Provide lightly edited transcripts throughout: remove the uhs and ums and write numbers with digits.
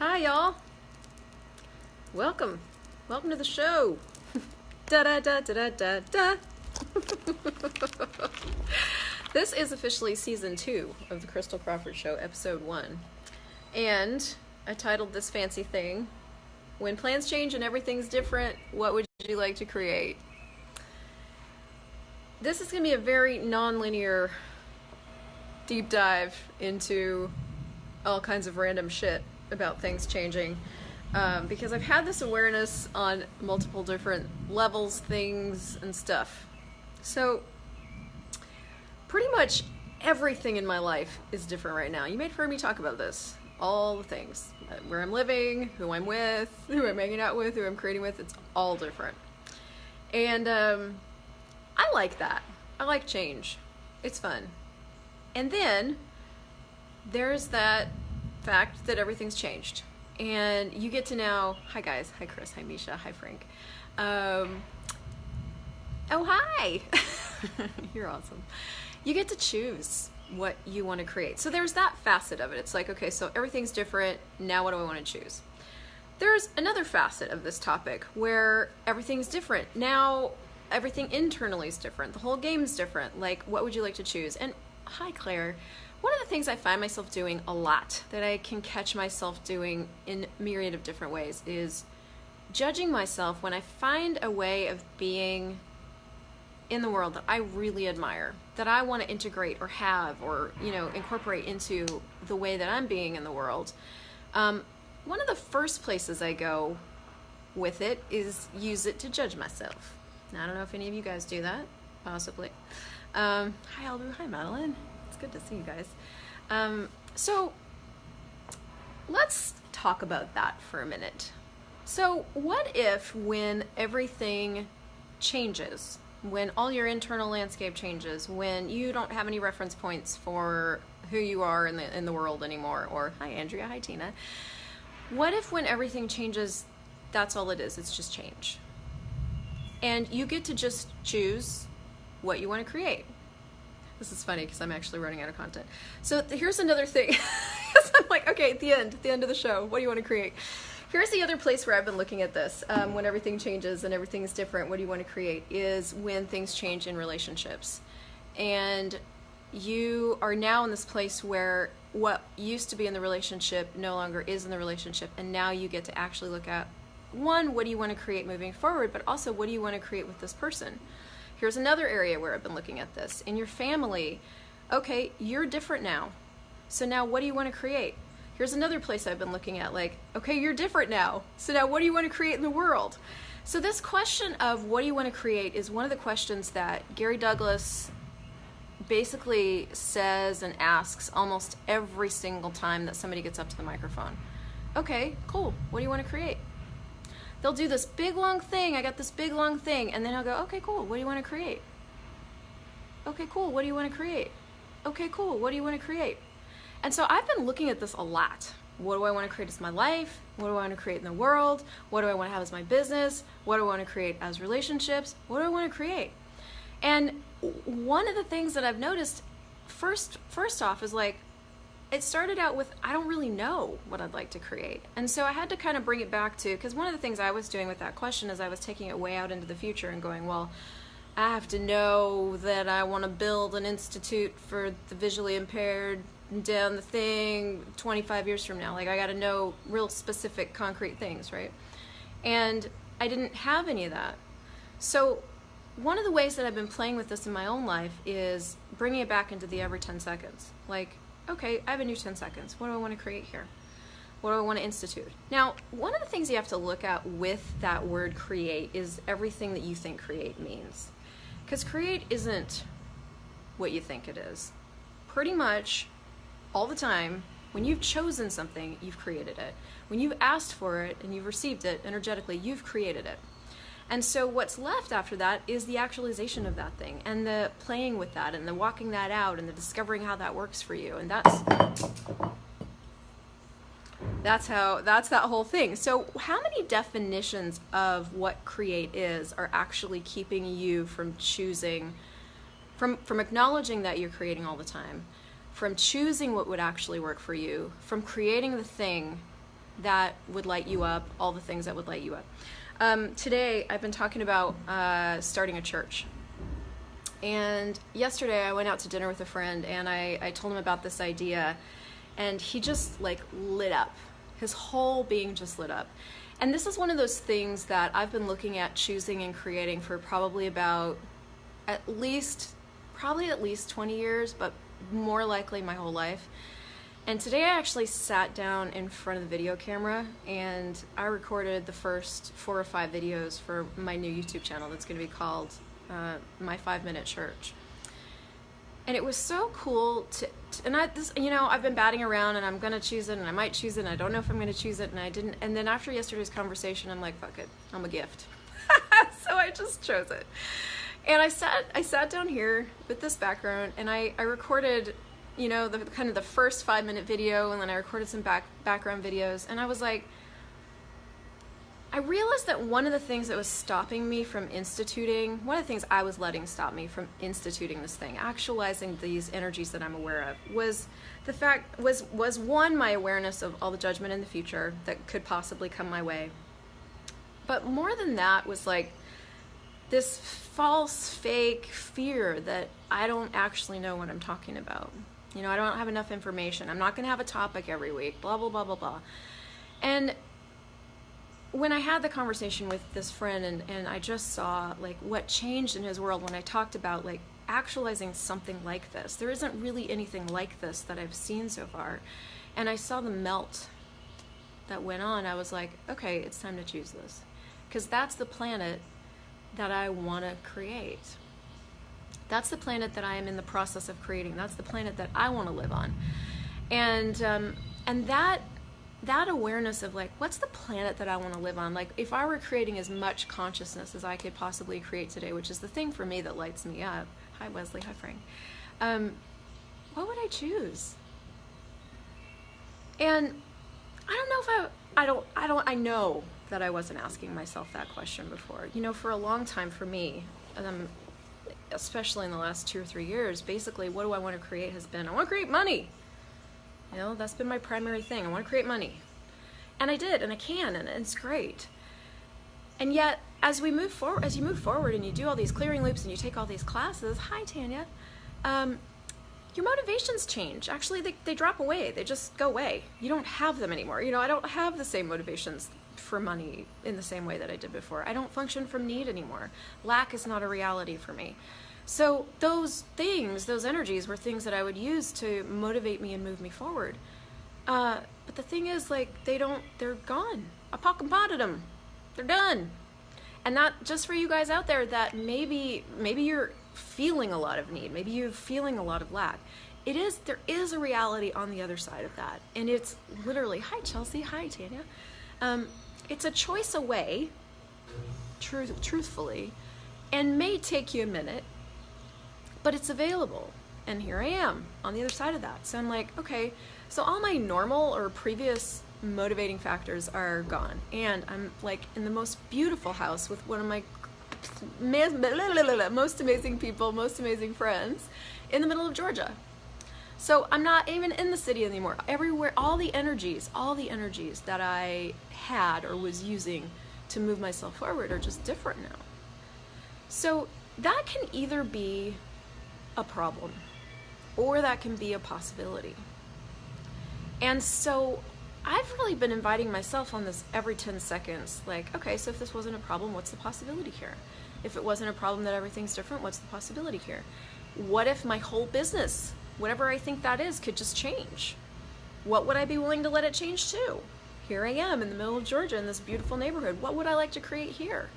Hi, y'all. Welcome. Welcome to the show. Da da da da da da. This is officially season 2 of the Christel Crawford Show, episode 1. And I titled this fancy thing, When Plans Change and Everything's Different, What Would You Like to Create? This is going to be a very non-linear deep dive into all kinds of random shit about things changing, because I've had this awareness on multiple different levels, things, and stuff. So pretty much everything in my life is different right now. You may have heard me talk about this. All the things. Where I'm living, who I'm with, who I'm hanging out with, who I'm creating with, it's all different. And I like that. I like change. It's fun. And then there's that fact that everything's changed. And you get to now, hi guys, hi Chris, hi Misha, hi Frank. Oh, hi. You're awesome. You get to choose what you want to create. So there's that facet of it. It's like, okay, so everything's different. Now what do I want to choose? There's another facet of this topic where everything's different. Now everything internally is different. The whole game's different. Like, what would you like to choose? And hi, Claire. One of the things I find myself doing a lot, that I can catch myself doing in myriad of different ways, is judging myself when I find a way of being in the world that I really admire, that I want to integrate or have or, incorporate into the way that I'm being in the world. One of the first places I go with it is use it to judge myself. Now, I don't know if any of you guys do that, possibly. Hi, Albu. Hi, Madeline. It's good to see you guys. So let's talk about that for a minute. So what if when everything changes, when all your internal landscape changes, when you don't have any reference points for who you are in the world anymore, or hi Andrea, hi Tina. What if when everything changes, that's all it is, it's just change. And you get to just choose what you want to create. This is funny because I'm actually running out of content. So here's another thing. I'm like, okay, at the end of the show, what do you want to create? Here's the other place where I've been looking at this, when everything changes and everything's different, what do you want to create, is when things change in relationships. And you are now in this place where what used to be in the relationship no longer is in the relationship, and now you get to actually look at, one, what do you want to create moving forward, but also what do you want to create with this person? Here's another area where I've been looking at this. In your family, okay, you're different now. So now what do you want to create? Here's another place I've been looking at, like, okay, you're different now. So now what do you want to create in the world? So this question of what do you want to create is one of the questions that Gary Douglas basically says and asks almost every single time that somebody gets up to the microphone. Okay, cool. What do you want to create? They'll do this big long thing. I got this big long thing. And then I'll go, okay, cool. What do you want to create? Okay, cool. What do you want to create? Okay, cool. What do you want to create? And so I've been looking at this a lot. What do I want to create as my life? What do I want to create in the world? What do I want to have as my business? What do I want to create as relationships? What do I want to create? And one of the things that I've noticed first off is like, it started out with, I don't really know what I'd like to create. And so I had to kind of bring it back to, because one of the things I was doing with that question is I was taking it way out into the future and going, well, I have to know that I want to build an institute for the visually impaired down the thing 25 years from now. Like, I got to know real specific concrete things, right? And I didn't have any of that. So one of the ways that I've been playing with this in my own life is bringing it back into the every 10 seconds. Like, okay, I have a new 10 seconds. What do I want to create here? What do I want to institute? Now, one of the things you have to look at with that word create is everything that you think create means. Because create isn't what you think it is. Pretty much all the time, when you've chosen something, you've created it. When you've asked for it and you've received it energetically, you've created it. And so what's left after that is the actualization of that thing, and the playing with that, and the walking that out, and the discovering how that works for you. And that's that whole thing. So how many definitions of what create is are actually keeping you from choosing, from acknowledging that you're creating all the time, from choosing what would actually work for you, from creating the thing that would light you up, all the things that would light you up. Today, I've been talking about starting a church. And yesterday, I went out to dinner with a friend, and I told him about this idea, and he just like lit up. His whole being just lit up. And this is one of those things that I've been looking at choosing and creating for probably about at least 20 years, but more likely my whole life. And today I actually sat down in front of the video camera and I recorded the first 4 or 5 videos for my new YouTube channel that's going to be called My 5-Minute Church. And it was so cool I've been batting around and I'm going to choose it and I might choose it and I don't know if I'm going to choose it and I didn't. And then after yesterday's conversation, I'm like, fuck it, I'm a gift. So I just chose it. And I sat down here with this background and I recorded, the kind of the first 5-minute video, and then I recorded some background videos, and I was like, I realized that one of the things that was stopping me from one of the things I was letting stop me from instituting this thing, actualizing these energies that I'm aware of, was one, my awareness of all the judgment in the future that could possibly come my way. But more than that was like this false, fake fear that I don't actually know what I'm talking about. I don't have enough information. I'm not going to have a topic every week, blah, blah, blah, blah, blah. And when I had the conversation with this friend and I just saw like what changed in his world when I talked about like actualizing something like this. There isn't really anything like this that I've seen so far. And I saw the melt that went on. I was like, okay, it's time to choose this. Because that's the planet that I want to create. That's the planet that I am in the process of creating. That's the planet that I want to live on. And that awareness of like, what's the planet that I want to live on? Like, if I were creating as much consciousness as I could possibly create today, which is the thing for me that lights me up. Hi, Wesley. Hi, Frank. What would I choose? And I know that I wasn't asking myself that question before. For a long time for me, especially in the last 2 or 3 years, basically what do I want to create has been, I want to create money. That's been my primary thing. I want to create money. And I did, and I can, and it's great. And yet, as you move forward and you do all these clearing loops and you take all these classes, hi Tanya, your motivations change. Actually, they drop away. They just go away. You don't have them anymore. I don't have the same motivations for money in the same way that I did before. I don't function from need anymore. Lack is not a reality for me. So those energies were things that I would use to motivate me and move me forward. But the thing is, like, they're gone. I potted them. They're done. And that, just for you guys out there that maybe you're feeling a lot of need, maybe you're feeling a lot of lack. There is a reality on the other side of that. And it's literally, hi Chelsea, hi Tanya. It's a choice away, truthfully, and may take you a minute, but it's available. And here I am on the other side of that. So I'm like, okay, so all my normal or previous motivating factors are gone. And I'm like in the most beautiful house with one of my most amazing people, most amazing friends in the middle of Georgia. So I'm not even in the city anymore. Everywhere, all the energies that I had or was using to move myself forward are just different now. So that can either be a problem or that can be a possibility. And so I've really been inviting myself on this every 10 seconds. Like, okay, so if this wasn't a problem, what's the possibility here? If it wasn't a problem that everything's different, what's the possibility here? What if my whole business, whatever I think that is, could just change? What would I be willing to let it change to? Here I am in the middle of Georgia in this beautiful neighborhood. What would I like to create here?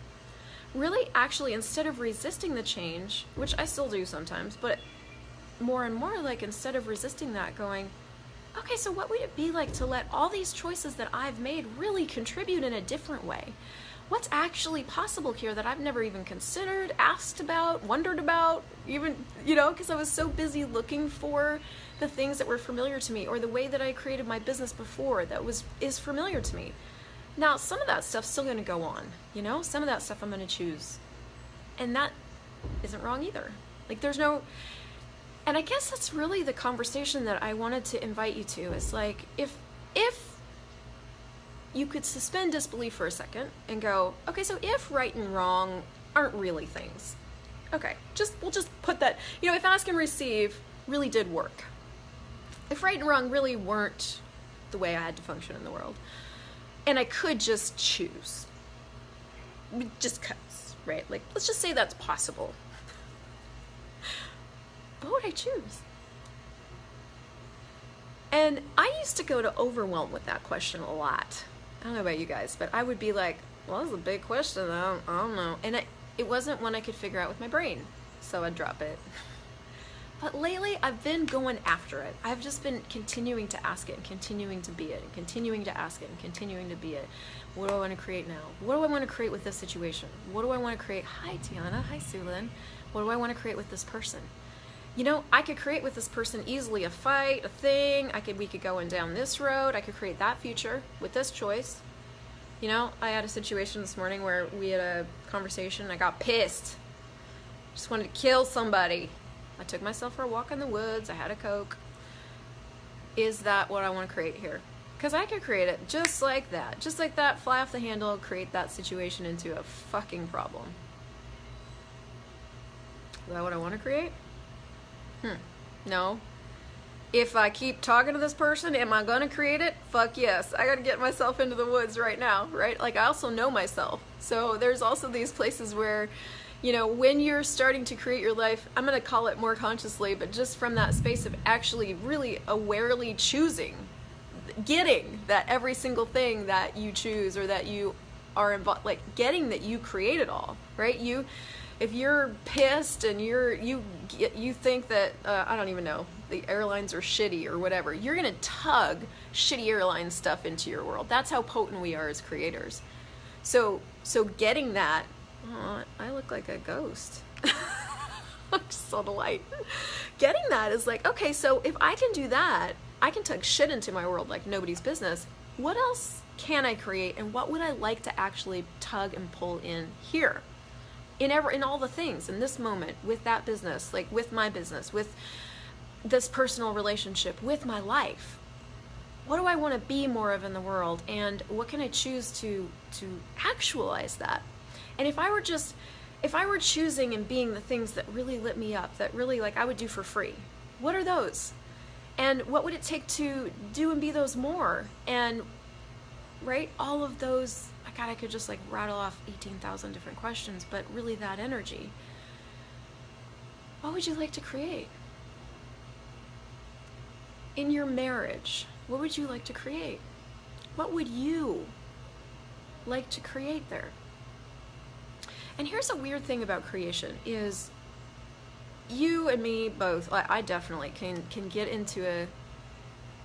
Really, actually, instead of resisting the change, which I still do sometimes, but more and more, like, instead of resisting that, going, okay, so what would it be like to let all these choices that I've made really contribute in a different way? What's actually possible here that I've never even considered, asked about, wondered about, even, because I was so busy looking for the things that were familiar to me, or the way that I created my business before that is familiar to me. Now, some of that stuff's still going to go on, some of that stuff I'm going to choose. And that isn't wrong either. Like, and I guess that's really the conversation that I wanted to invite you to, is like, if you could suspend disbelief for a second and go, okay, so if right and wrong aren't really things, okay, we'll just put that, if ask and receive really did work, if right and wrong really weren't the way I had to function in the world, and I could just choose, just cause, right? Like, let's just say that's possible. What would I choose? And I used to go to overwhelm with that question a lot. I don't know about you guys, but I would be like, well, that's a big question. I don't know. And it wasn't one I could figure out with my brain, so I'd drop it. But lately, I've been going after it. I've just been continuing to ask it and continuing to be it and continuing to ask it and continuing to be it. What do I want to create now? What do I want to create with this situation? What do I want to create? Hi, Tiana. Hi, Sue Lynn. What do I want to create with this person? I could create with this person easily a fight, a thing. We could go down this road. I could create that future with this choice. I had a situation this morning where we had a conversation. I got pissed. Just wanted to kill somebody. I took myself for a walk in the woods. I had a Coke. Is that what I want to create here? Because I could create it just like that. Just like that, fly off the handle, create that situation into a fucking problem. Is that what I want to create? No. If I keep talking to this person, am I going to create it? Fuck yes. I got to get myself into the woods right now, right? Like, I also know myself. So there's also these places where, when you're starting to create your life, I'm going to call it more consciously, but just from that space of actually really awarely choosing, getting that every single thing that you choose or that you are involved, like getting that you create it all, right? If you're pissed and you think that I don't even know, the airlines are shitty or whatever, you're gonna tug shitty airline stuff into your world. That's how potent we are as creators. So getting that, I look like a ghost. I just saw the light. Getting that is like, okay, so if I can do that, I can tug shit into my world like nobody's business. What else can I create, and what would I like to actually tug and pull in here? In all the things, in this moment, with that business, like with my business, with this personal relationship, with my life. What do I want to be more of in the world, and what can I choose to actualize that? And if I were choosing and being the things that really lit me up, that really I would do for free, what are those? And what would it take to do and be those more? And right, all of those, God, I could just rattle off 18,000 different questions, but really that energy. What would you like to create? In your marriage, what would you like to create? What would you like to create there? And here's a weird thing about creation is you and me both, I definitely can get into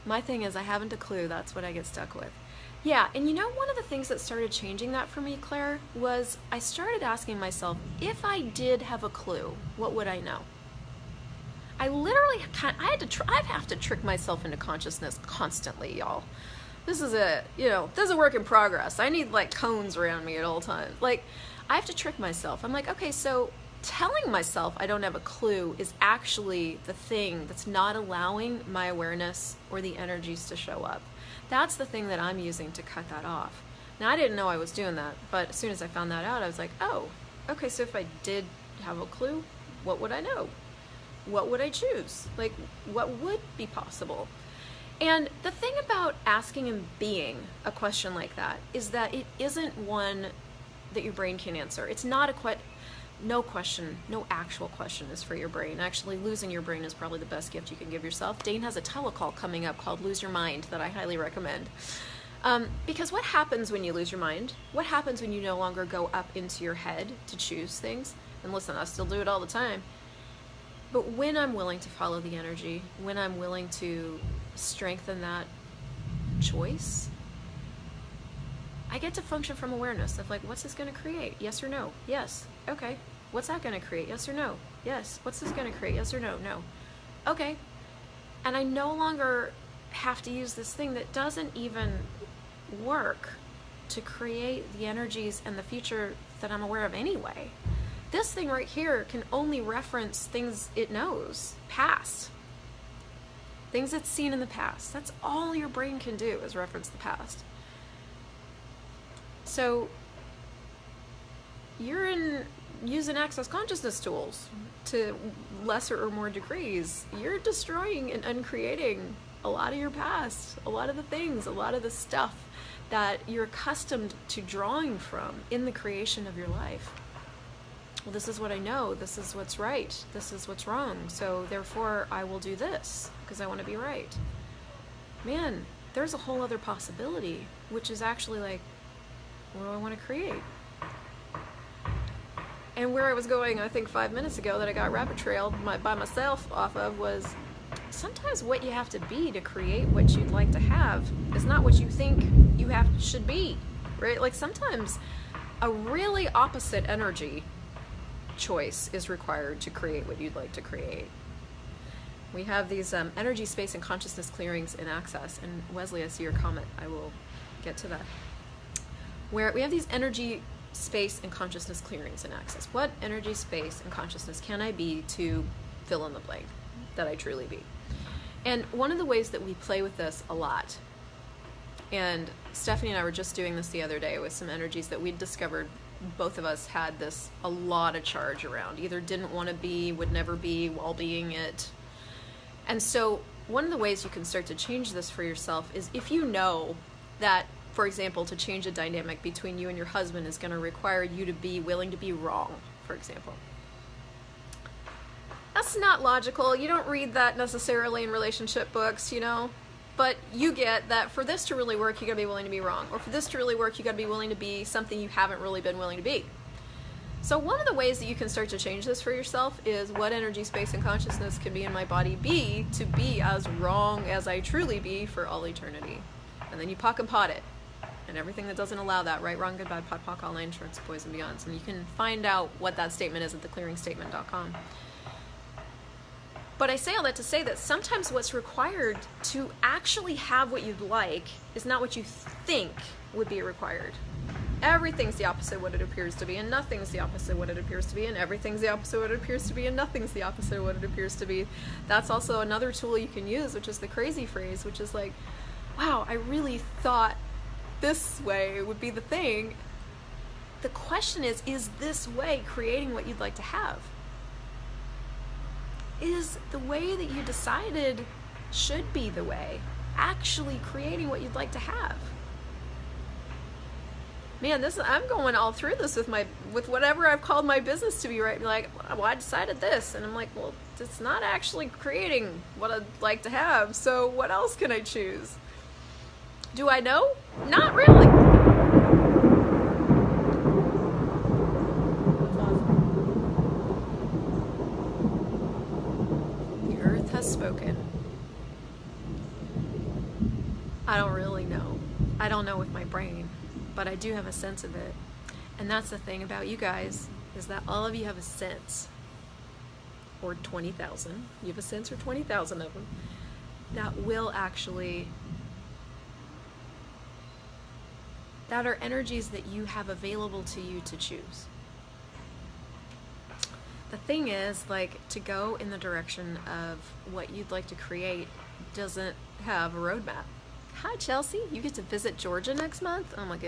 my thing is I haven't a clue, that's what I get stuck with. Yeah, and one of the things that started changing that for me, Claire, was I started asking myself, if I did have a clue, what would I know? I literally, I have to trick myself into consciousness constantly, y'all. This is a work in progress. I need cones around me at all times. I have to trick myself. I'm like, okay, so telling myself I don't have a clue is actually the thing that's not allowing my awareness or the energies to show up. That's the thing that I'm using to cut that off. Now, I didn't know I was doing that, but as soon as I found that out, I was like, oh, okay, so if I did have a clue, what would I know? What would I choose? What would be possible? And the thing about asking and being a question like that is that it isn't one that your brain can answer. It's not no actual question is for your brain. Actually, losing your brain is probably the best gift you can give yourself. Dane has a telecall coming up called Lose Your Mind that I highly recommend. Because what happens when you lose your mind? What happens when you no longer go up into your head to choose things? And listen, I still do it all the time. But when I'm willing to follow the energy, when I'm willing to strengthen that choice, I get to function from awareness of what's this going to create? Yes or no? Yes. Okay. What's that going to create? Yes or no? Yes. What's this going to create? Yes or no? No. Okay. And I no longer have to use this thing that doesn't even work to create the energies and the future that I'm aware of anyway. This thing right here can only reference things it knows, past. Things it's seen in the past. That's all your brain can do is reference the past. So you're using access consciousness tools to lesser or more degrees. You're destroying and uncreating a lot of your past, a lot of the things, a lot of the stuff that you're accustomed to drawing from in the creation of your life. Well, this is what I know, this is what's right, this is what's wrong, so therefore I will do this because I want to be right. Man, there's a whole other possibility, which is actually like, what do I want to create? And where I was going, I think 5 minutes ago, that I got rabbit trailed by myself off of, was sometimes what you have to be to create what you'd like to have is not what you think you should be, right? Like sometimes a really opposite energy choice is required to create what you'd like to create. We have these energy, space, and consciousness clearings in Access. And Wesley, I see your comment. I will get to that. Where we have these energy, space, and consciousness clearings in Access. What energy, space, and consciousness can I be to fill in the blank that I truly be? And one of the ways that we play with this a lot, and Stephanie and I were just doing this the other day with some energies that we'd discovered both of us had this a lot of charge around, either didn't want to be, would never be while being it. And so one of the ways you can start to change this for yourself is if you know that, for example, to change a dynamic between you and your husband is going to require you to be willing to be wrong, for example. That's not logical. You don't read that necessarily in relationship books, you know, but you get that for this to really work, you gotta be willing to be wrong. Or for this to really work, you gotta be willing to be something you haven't really been willing to be. So one of the ways that you can start to change this for yourself is what energy, space, and consciousness can be in my body be to be as wrong as I truly be for all eternity. And then you pock and pot it. And everything that doesn't allow that, right, wrong, good, bad, pot, pock, all nine shorts, boys, and beyonds. And you can find out what that statement is at theclearingstatement.com. But I say all that to say that sometimes what's required to actually have what you'd like is not what you think would be required. Everything's the opposite of what it appears to be, and nothing's the opposite of what it appears to be, and everything's the opposite of what it appears to be, and nothing's the opposite of what it appears to be. That's also another tool you can use, which is the crazy phrase, which is like, wow, I really thought this way would be the thing. The question is this way creating what you'd like to have? Is the way that you decided should be the way actually creating what you'd like to have? Man, I'm going all through this with whatever I've called my business to be, right? Like, well, I decided this, and I'm like, well, it's not actually creating what I'd like to have, so what else can I choose? Do I know? Not really. Spoken. I don't really know. I don't know with my brain, but I do have a sense of it. And that's the thing about you guys, is that all of you have a sense, or 20,000. You have a sense, or 20,000 of them, that will actually, that are energies that you have available to you to choose. The thing is, like, to go in the direction of what you'd like to create doesn't have a roadmap. Hi, Chelsea. You get to visit Georgia next month? Oh my goodness.